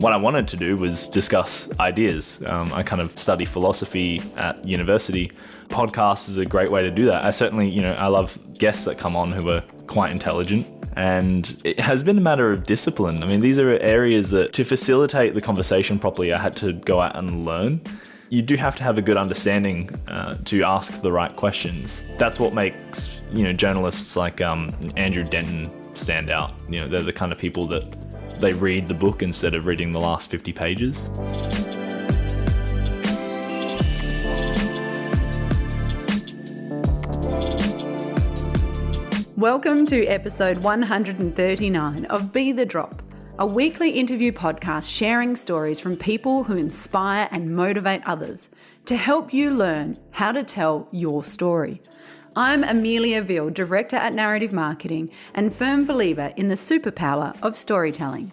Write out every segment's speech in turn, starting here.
What I wanted to do was discuss ideas. I kind of study philosophy at university. Podcasts is a great way to do that. I certainly, I love guests that come on who are quite intelligent, and it has been a matter of discipline. I mean, these are areas that to facilitate the conversation properly, I had to go out and learn. You do have to have a good understanding to ask the right questions. That's what makes, journalists like Andrew Denton stand out. They're the kind of people that they read the book instead of reading the last 50 pages. Welcome to episode 139 of Be The Drop, a weekly interview podcast sharing stories from people who inspire and motivate others to help you learn how to tell your story. I'm Amelia Veal, Director at Narrative Marketing and firm believer in the superpower of storytelling.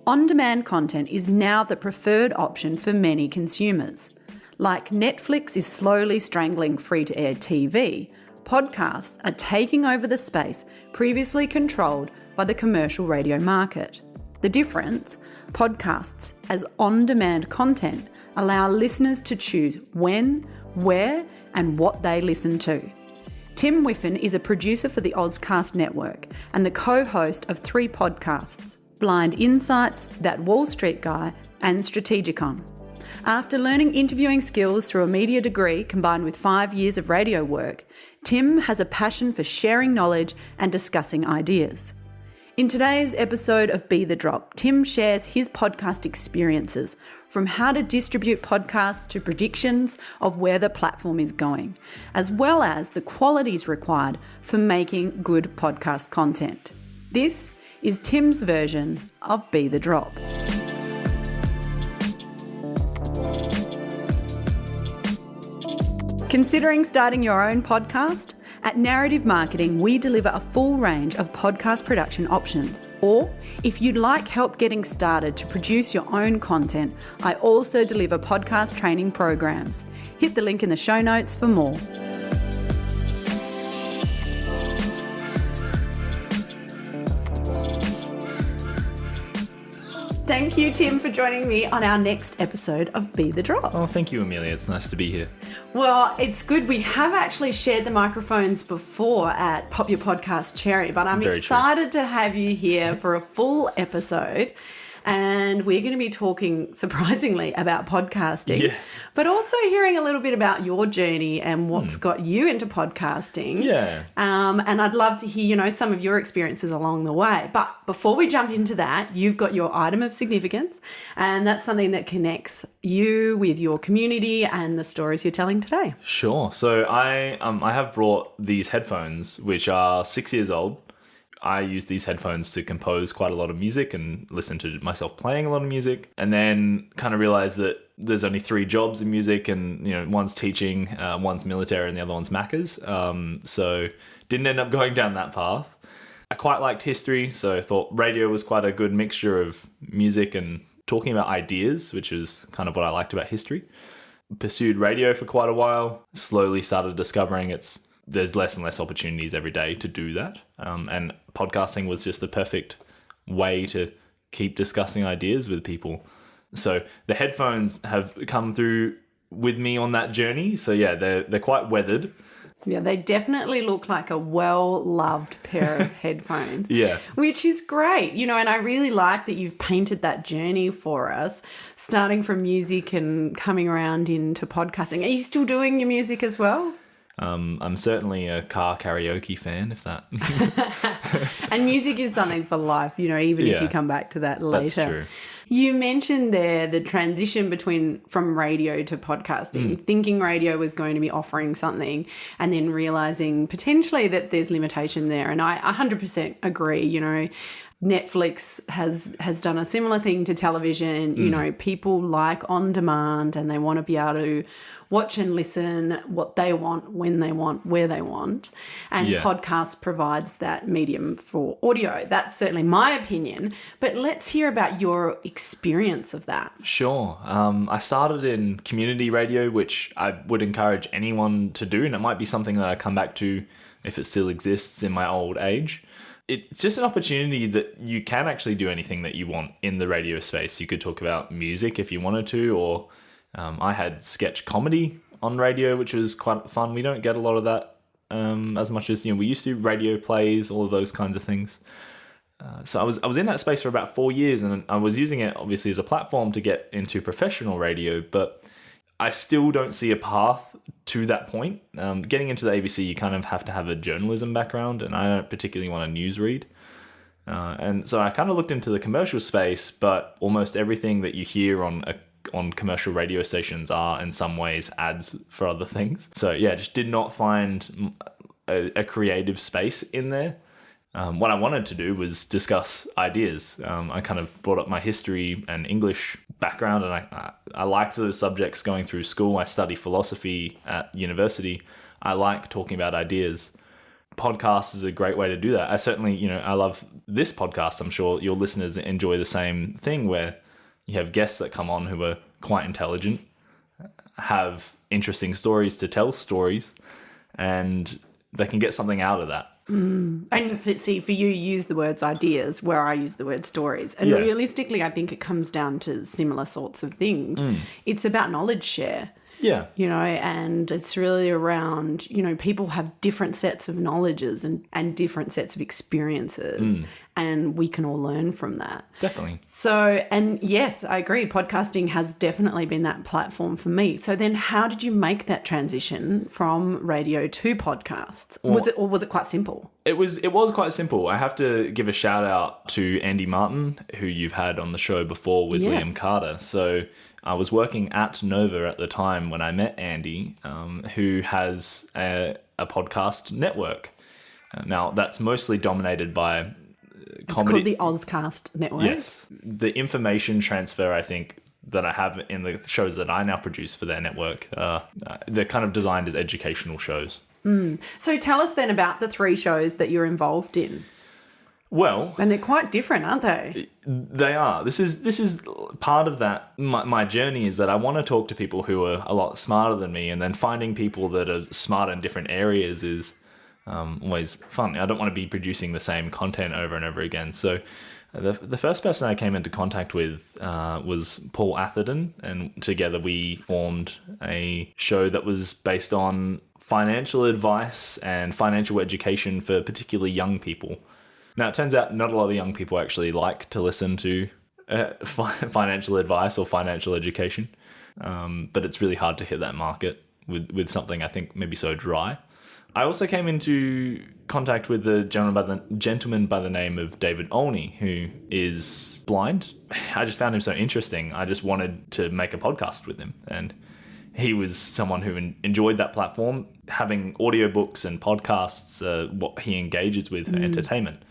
On-demand content is now the preferred option for many consumers. Like Netflix is slowly strangling free-to-air TV, podcasts are taking over the space previously controlled by the commercial radio market. The difference? Podcasts as on-demand content allow listeners to choose when, where, and what they listen to. Tim Whiffen is a producer for the Auscast Network and the co-host of 3 podcasts, Blind Insights, That Wall Street Guy, and STRATEGIKON. After learning interviewing skills through a media degree combined with 5 years of radio work, Tim has a passion for sharing knowledge and discussing ideas. In today's episode of Be The Drop, Tim shares his podcast experiences, from how to distribute podcasts to predictions of where the platform is going, as well as the qualities required for making good podcast content. This is Tim's version of Be The Drop. Considering starting your own podcast? At Narrative Marketing, we deliver a full range of podcast production options. Or, if you'd like help getting started to produce your own content, I also deliver podcast training programs. Hit the link in the show notes for more. Thank you, Tim, for joining me on our next episode of Be The Drop. Oh, thank you, Amelia. It's nice to be here. Well, it's good. We have actually shared the microphones before at Pop Your Podcast Cherry, but I'm excited to have you here for a full episode. And we're going to be talking, surprisingly, about podcasting, but also hearing a little bit about your journey and what's got you into podcasting. Yeah. And I'd love to hear, some of your experiences along the way. But before we jump into that, you've got your item of significance, and that's something that connects you with your community and the stories you're telling today. Sure. So I have brought these headphones, which are 6 years old. I use these headphones to compose quite a lot of music and listen to myself playing a lot of music, and then kind of realize that there's only 3 jobs in music, and one's teaching, one's military, and the other one's Maccas. So didn't end up going down that path. I quite liked history, so I thought radio was quite a good mixture of music and talking about ideas, which is kind of what I liked about history. Pursued radio for quite a while, slowly started discovering there's less and less opportunities every day to do that. And podcasting was just the perfect way to keep discussing ideas with people. So the headphones have come through with me on that journey. So yeah, they're quite weathered. Yeah, they definitely look like a well-loved pair of headphones. Yeah. Which is great, and I really like that you've painted that journey for us, starting from music and coming around into podcasting. Are you still doing your music as well? I'm certainly a car karaoke fan, if that. And music is something for life, even if you come back to that later. That's true. You mentioned there the transition from radio to podcasting, thinking radio was going to be offering something and then realizing potentially that there's limitation there. And I 100% agree, Netflix has done a similar thing to television. People like on demand and they want to be able to watch and listen what they want, when they want, where they want. And podcast provides that medium for audio. That's certainly my opinion. But let's hear about your experience of that. Sure. I started in community radio, which I would encourage anyone to do. And it might be something that I come back to if it still exists in my old age. it's just an opportunity that you can actually do anything that you want in the radio space. You could talk about music if you wanted to, or I had sketch comedy on radio, which was quite fun. We don't get a lot of that as much as we used to. Radio plays, all of those kinds of things. So I was in that space for about 4 years, and I was using it obviously as a platform to get into professional radio, but I still don't see a path to that point. Getting into the ABC, you kind of have to have a journalism background, and I don't particularly want a newsread. And so I kind of looked into the commercial space, but almost everything that you hear on commercial radio stations are in some ways ads for other things. So yeah, just did not find a creative space in there. What I wanted to do was discuss ideas. I kind of brought up my history and English background, and I liked those subjects going through school. I studied philosophy at university. I like talking about ideas. Podcasts is a great way to do that. I certainly, I love this podcast. I'm sure your listeners enjoy the same thing, where you have guests that come on who are quite intelligent, have interesting stories to tell stories, and they can get something out of that. And for you use the words ideas where I use the word stories. And realistically, I think it comes down to similar sorts of things. It's about knowledge share. Yeah. And it's really around, people have different sets of knowledges and different sets of experiences, and we can all learn from that. Definitely. So, and yes, I agree. Podcasting has definitely been that platform for me. So then how did you make that transition from radio to podcasts? Well, was it quite simple? It was quite simple. I have to give a shout out to Andy Martin, who you've had on the show before with Liam Carter. So I was working at Nova at the time when I met Andy, who has a podcast network. Now, that's mostly dominated by comedy. It's called the Auscast Network. Yes. The information transfer, I think, that I have in the shows that I now produce for their network, they're kind of designed as educational shows. So tell us then about the 3 shows that you're involved in. Well, and they're quite different, aren't they? They are. This is part of that. My journey is that I want to talk to people who are a lot smarter than me, and then finding people that are smart in different areas is always fun. I don't want to be producing the same content over and over again. So the first person I came into contact with was Paul Atherton, and together we formed a show that was based on financial advice and financial education for particularly young people. Now, it turns out not a lot of young people actually like to listen to financial advice or financial education, but it's really hard to hit that market with something I think maybe so dry. I also came into contact with a gentleman by the name of David Olney, who is blind. I just found him so interesting. I just wanted to make a podcast with him, and he was someone who enjoyed that platform. Having audiobooks and podcasts, what he engages with for entertainment.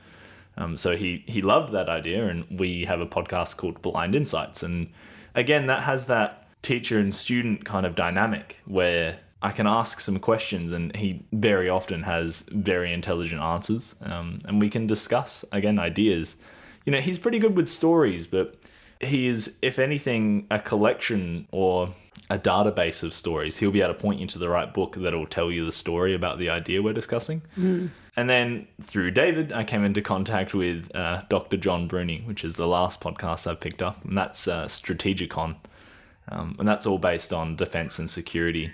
So he loved that idea, and we have a podcast called Blind Insights. And again, that has that teacher and student kind of dynamic where I can ask some questions and he very often has very intelligent answers. And we can discuss, again, ideas. He's pretty good with stories, but he is, if anything, a collection or a database of stories. He'll be able to point you to the right book that'll tell you the story about the idea we're discussing. And then through David, I came into contact with Dr. John Bruni, which is the last podcast I've picked up, and that's STRATEGIKON. And that's all based on defense and security,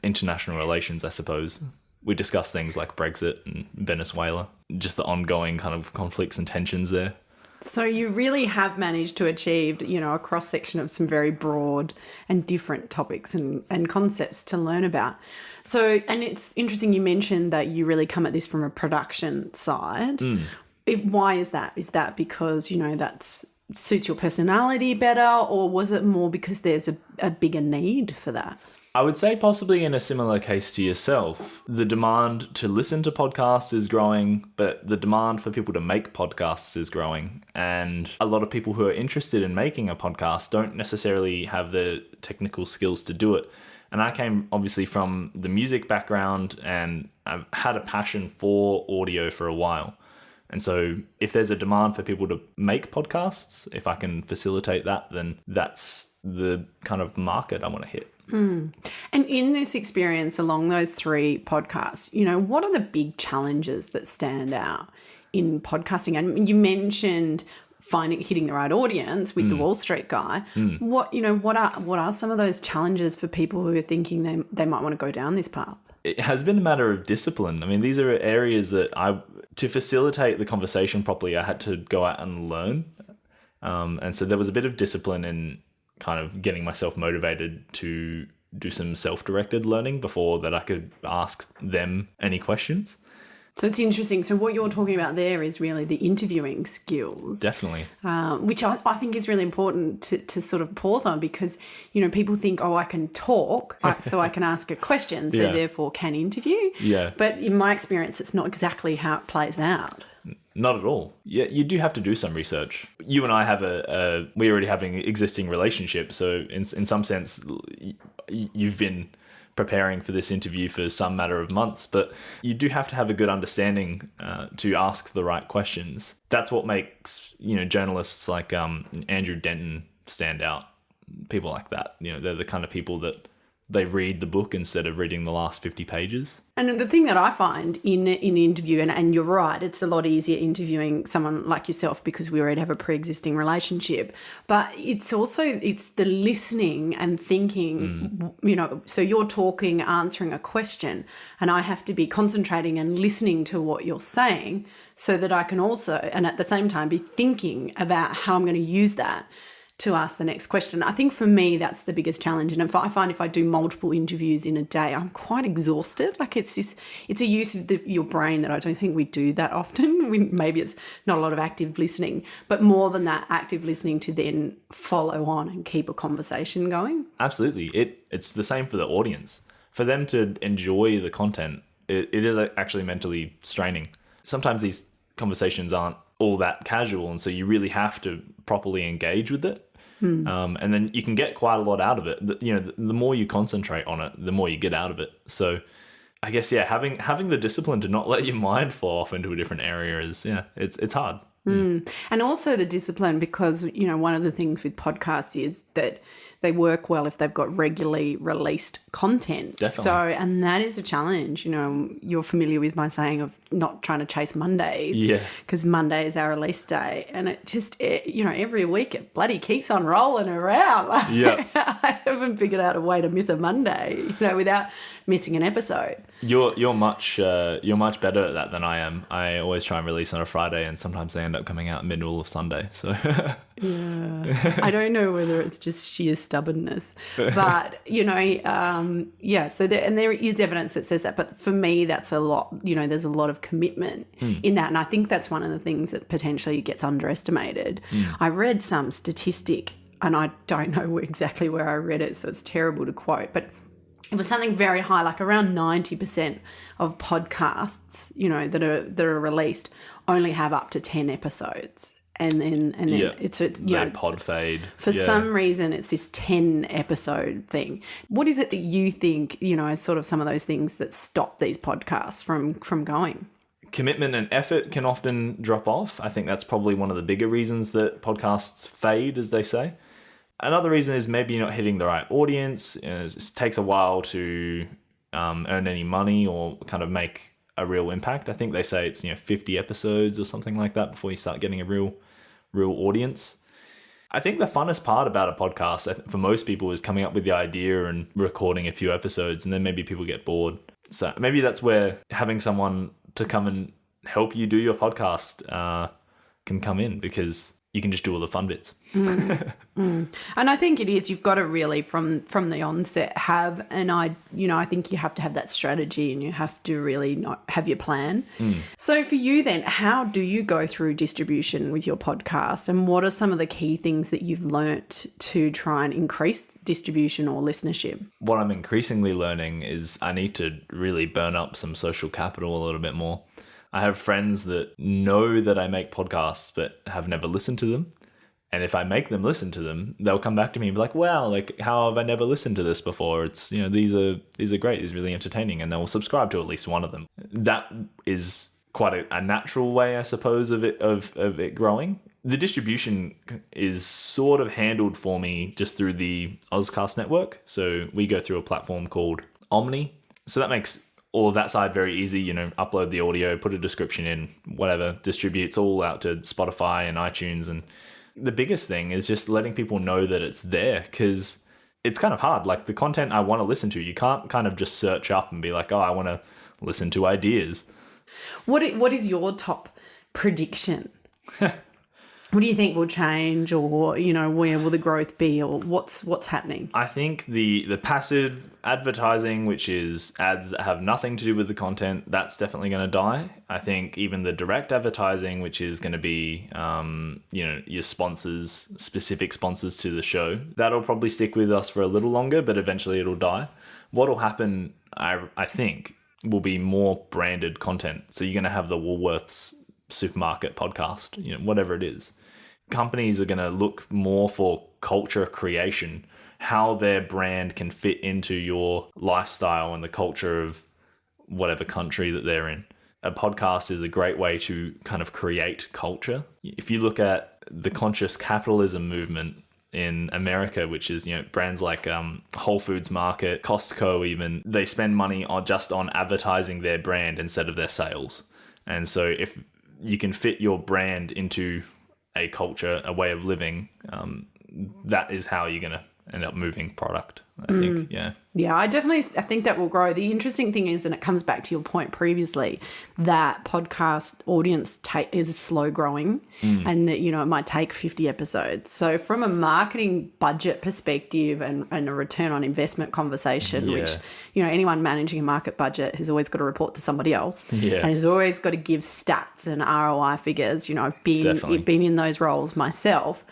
international relations, I suppose. We discuss things like Brexit and Venezuela, just the ongoing kind of conflicts and tensions there. So you really have managed to achieve, a cross-section of some very broad and different topics and concepts to learn about. So, and it's interesting you mentioned that you really come at this from a production side. Why is that? Is that because, that suits your personality better, or was it more because there's a bigger need for that? I would say possibly in a similar case to yourself. The demand to listen to podcasts is growing, but the demand for people to make podcasts is growing. And a lot of people who are interested in making a podcast don't necessarily have the technical skills to do it. And I came obviously from the music background, and I've had a passion for audio for a while. And so if there's a demand for people to make podcasts, if I can facilitate that, then that's the kind of market I want to hit. And in this experience along those 3 podcasts, what are the big challenges that stand out in podcasting? And you mentioned hitting the right audience with the Wall Street guy. What are some of those challenges for people who are thinking they might want to go down this path? It has been a matter of discipline. I mean, these are areas that to facilitate the conversation properly, I had to go out and learn. And so there was a bit of discipline in kind of getting myself motivated to do some self-directed learning before that I could ask them any questions. So it's interesting. So what you're talking about there is really the interviewing skills. Definitely. Which I think is really important to sort of pause on, because, people think, I can talk, so I can ask a question, so therefore can interview. Yeah. But in my experience, it's not exactly how it plays out. Not at all. Yeah, you do have to do some research. You and I have we already have an existing relationship, so in some sense, you've been preparing for this interview for some matter of months, but you do have to have a good understanding to ask the right questions. That's what makes journalists like Andrew Denton stand out. People like that, they're the kind of people that they read the book instead of reading the last 50 pages. And the thing that I find in an interview, and you're right, it's a lot easier interviewing someone like yourself because we already have a pre-existing relationship, but it's the listening and thinking, so you're talking, answering a question, and I have to be concentrating and listening to what you're saying so that I can also, and at the same time, be thinking about how I'm going to use that to ask the next question. I think for me, that's the biggest challenge. And I find if I do multiple interviews in a day, I'm quite exhausted. Like it's a use of your brain that I don't think we do that often. Maybe it's not a lot of active listening, but more than that, active listening to then follow on and keep a conversation going. Absolutely. It's the same for the audience. For them to enjoy the content, it is actually mentally straining. Sometimes these conversations aren't all that casual, and so you really have to properly engage with it. And then you can get quite a lot out of it. The more you concentrate on it, the more you get out of it. So I guess, having the discipline to not let your mind fall off into a different area is, it's hard. And also the discipline, because, one of the things with podcasts is that they work well if they've got regularly released content. Definitely. So, and that is a challenge. You're familiar with my saying of not trying to chase Mondays. Yeah. Because Monday is our release day. And it just, every week it bloody keeps on rolling around. Yeah. I haven't figured out a way to miss a Monday, without missing an episode. You're much better at that than I am. I always try and release on a Friday, and sometimes they end up coming out middle of Sunday. So yeah, I don't know whether it's just sheer stubbornness, but So there is evidence that says that. But for me, that's a lot. There's a lot of commitment in that, and I think that's one of the things that potentially gets underestimated. I read some statistic, and I don't know exactly where I read it, so it's terrible to quote, but it was something very high, like around 90% of podcasts, that are released only have up to 10 episodes. And then it's pod fade. For some reason, it's this 10 episode thing. What is it that you think, is sort of some of those things that stop these podcasts from going? Commitment and effort can often drop off. I think that's probably one of the bigger reasons that podcasts fade, as they say. Another reason is maybe you're not hitting the right audience. It takes a while to earn any money or kind of make a real impact. I think they say it's 50 episodes or something like that before you start getting a real audience. I think the funnest part about a podcast for most people is coming up with the idea and recording a few episodes, and then maybe people get bored. So maybe that's where having someone to come and help you do your podcast can come in, because you can just do all the fun bits. And I think it is, you've got to really from the onset have I think you have to have that strategy, and you have to really have your plan. So for you then, how do you go through distribution with your podcast, and what are some of the key things that you've learnt to try and increase distribution or listenership? What I'm increasingly learning is I need to really burn up some social capital a little bit more. I have friends that know that I make podcasts but have never listened to them. And if I make them listen to them, they'll come back to me and be like, wow, like, how have I never listened to this before? It's, these are great. These are really entertaining. And they'll subscribe to at least one of them. That is quite a natural way, I suppose, of it growing. The distribution is sort of handled for me just through the Auscast Network. So we go through a platform called Omni. So that makes all of that side very easy, upload the audio, put a description in, whatever, distributes all out to Spotify and iTunes. And the biggest thing is just letting people know that it's there, because it's kind of hard. Like the content I want to listen to, you can't kind of just search up and be like, oh, I want to listen to ideas. What is your top prediction? What do you think will change, or, where will the growth be, or what's happening? I think the passive advertising, which is ads that have nothing to do with the content, that's definitely going to die. I think even the direct advertising, which is going to be, your sponsors, specific sponsors to the show, that'll probably stick with us for a little longer, but eventually it'll die. What'll happen, I think, will be more branded content. So you're going to have the Woolworths supermarket podcast, whatever it is. Companies are going to look more for culture creation, how their brand can fit into your lifestyle and the culture of whatever country that they're in. A podcast is a great way to kind of create culture. If you look at the conscious capitalism movement in America, which is, brands like Whole Foods Market, Costco even, they spend money just on advertising their brand instead of their sales. And so if you can fit your brand into a culture, a way of living, that is how you're going to end up moving product, I think. Yeah, I think that will grow. The interesting thing is, and it comes back to your point previously, that podcast audience is slow growing, and that, it might take 50 episodes. So from a marketing budget perspective and a return on investment conversation, which, anyone managing a market budget has always got to report to somebody else, and has always got to give stats and ROI figures. I've been in those roles myself.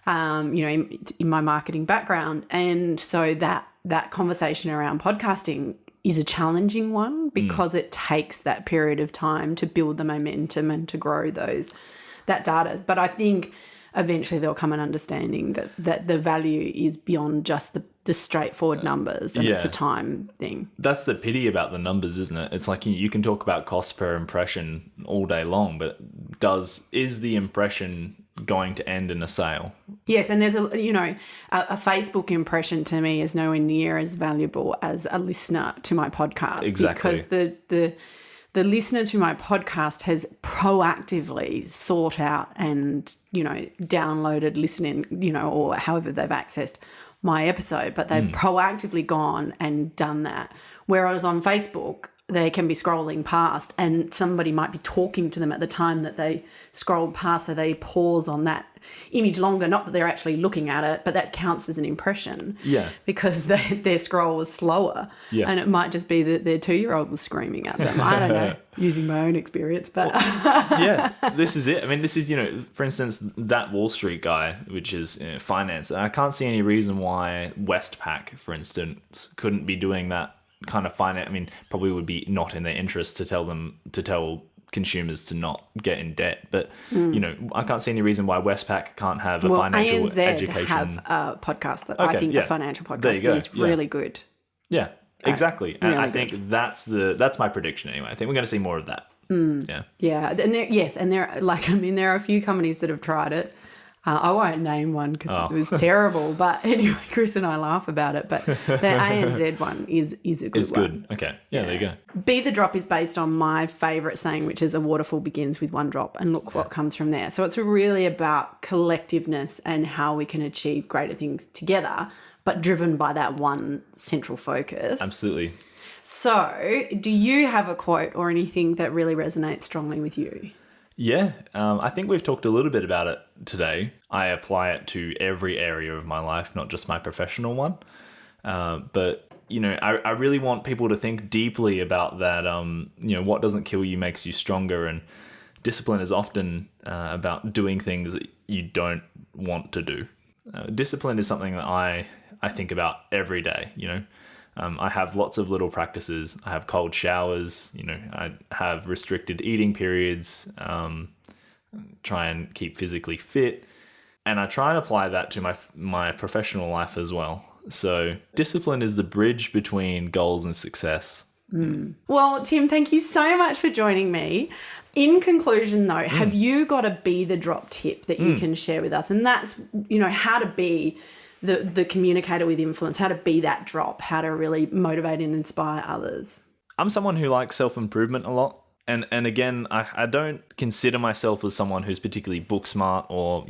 In my marketing background. And so that conversation around podcasting is a challenging one, because it takes that period of time to build the momentum and to grow that data. But I think eventually there'll come an understanding that the value is beyond just the straightforward numbers, and it's a time thing. That's the pity about the numbers, isn't it? It's like you can talk about cost per impression all day long, but is the impression going to end in a sale? Yes, and there's a Facebook impression to me is nowhere near as valuable as a listener to my podcast. Exactly. Because the listener to my podcast has proactively sought out and, downloaded, listening, or however they've accessed my episode, but they've proactively gone and done that. Whereas on Facebook, they can be scrolling past and somebody might be talking to them at the time that they scrolled past, so they pause on that image longer, not that they're actually looking at it, but that counts as an impression. Yeah. Because their scroll was slower. Yes. And it might just be that their 2-year-old was screaming at them. I don't know, using my own experience, but... Yeah, this is it. I mean, this is, for instance, that Wall Street guy, which is finance. I can't see any reason why Westpac, for instance, couldn't be doing that kind of finance. I mean, probably would be not in their interest to tell consumers to not get in debt, but I can't see any reason why Westpac can't have a financial ANZ education. Have a podcast that I think a financial podcast that is really good. Yeah, exactly. And really I think that's my prediction anyway. I think we're going to see more of that. Yeah, and there are a few companies that have tried it. I won't name one because it was terrible. But anyway, Chris and I laugh about it. But the ANZ one is a good one. It's good. Okay. Yeah, there you go. Be the Drop is based on my favourite saying, which is a waterfall begins with one drop, and look what comes from there. So it's really about collectiveness and how we can achieve greater things together, but driven by that one central focus. Absolutely. So do you have a quote or anything that really resonates strongly with you? Yeah, I think we've talked a little bit about it today. I apply it to every area of my life, not just my professional one. But, I really want people to think deeply about that, what doesn't kill you makes you stronger. And discipline is often about doing things that you don't want to do. Discipline is something that I think about every day, I have lots of little practices. I have cold showers, I have restricted eating periods, try and keep physically fit. And I try and apply that to my professional life as well. So discipline is the bridge between goals and success. Well, Tim, thank you so much for joining me. In conclusion, though, have you got a Be the Drop tip that you can share with us? And that's, how to be the communicator with influence, how to be that drop, how to really motivate and inspire others. I'm someone who likes self-improvement a lot. And again, I don't consider myself as someone who's particularly book smart or,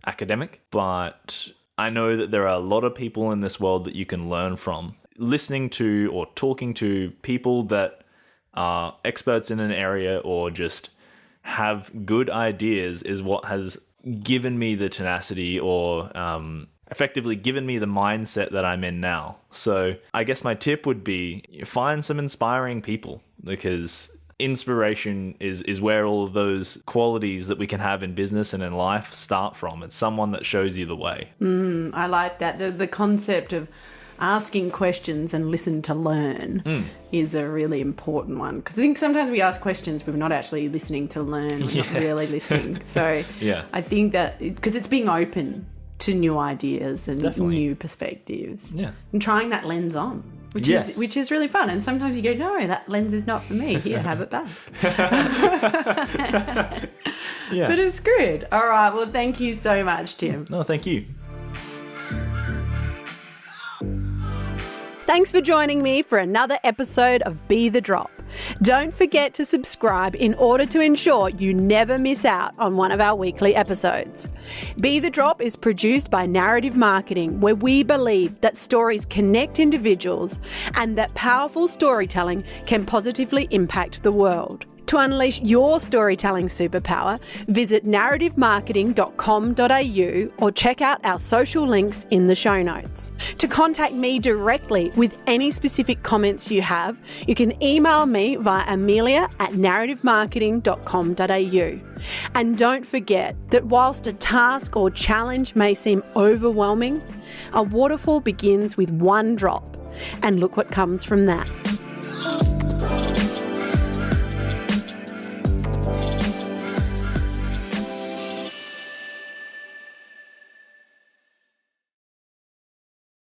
academic, but I know that there are a lot of people in this world that you can learn from. Listening to or talking to people that are experts in an area or just have good ideas is what has given me the tenacity or effectively given me the mindset that I'm in now. So I guess my tip would be find some inspiring people, because inspiration is where all of those qualities that we can have in business and in life start from. It's someone that shows you the way. I like that. The concept of asking questions and listen to learn is a really important one, because I think sometimes we ask questions but we're not actually listening to learn. We're not really listening. So I think that because it's being open to new ideas and new perspectives and trying that lens on, which is really fun. And sometimes you go, no, that lens is not for me. Here, have it back. But it's good. All right. Well, thank you so much, Tim. No, thank you. Thanks for joining me for another episode of Be the Drop. Don't forget to subscribe in order to ensure you never miss out on one of our weekly episodes. Be the Drop is produced by Narrative Marketing, where we believe that stories connect individuals and that powerful storytelling can positively impact the world. To unleash your storytelling superpower, visit narrativemarketing.com.au or check out our social links in the show notes. To contact me directly with any specific comments you have, you can email me via amelia@narrativemarketing.com.au. And don't forget that whilst a task or challenge may seem overwhelming, a waterfall begins with one drop. And look what comes from that.